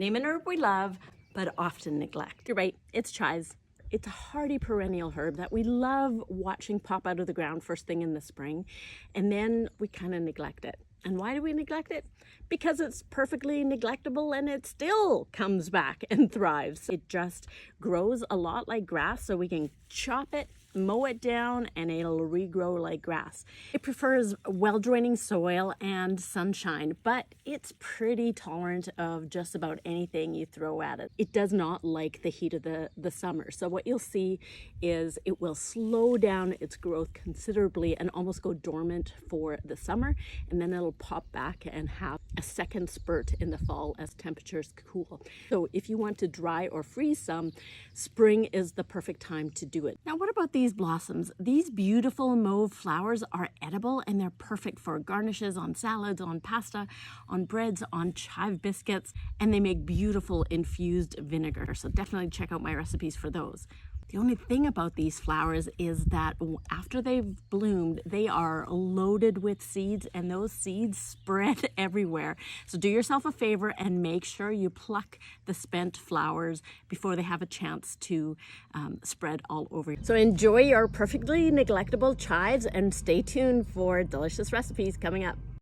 Name an herb we love, but often neglect. You're right, it's chives. It's a hardy perennial herb that we love watching pop out of the ground first thing in the spring, and then we kind of neglect it. And why do we neglect it? Because it's perfectly neglectable and it still comes back and thrives. It just grows a lot like grass, so we can chop it, mow it down, and it'll regrow like grass. It prefers well-draining soil and sunshine, but it's pretty tolerant of just about anything you throw at it. It does not like the heat of the summer. So what you'll see is it will slow down its growth considerably and almost go dormant for the summer, and then it'll pop back and have a second spurt in the fall as temperatures cool. So if you want to dry or freeze some, spring is the perfect time to do it. Now, what about these blossoms? These beautiful mauve flowers are edible and they're perfect for garnishes on salads, on pasta, on breads, on chive biscuits, and they make beautiful infused vinegar. So definitely check out my recipes for those. The only thing about these flowers is that after they've bloomed, they are loaded with seeds, and those seeds spread everywhere. So do yourself a favor and make sure you pluck the spent flowers before they have a chance to spread all over. So enjoy your perfectly neglectable chives and stay tuned for delicious recipes coming up.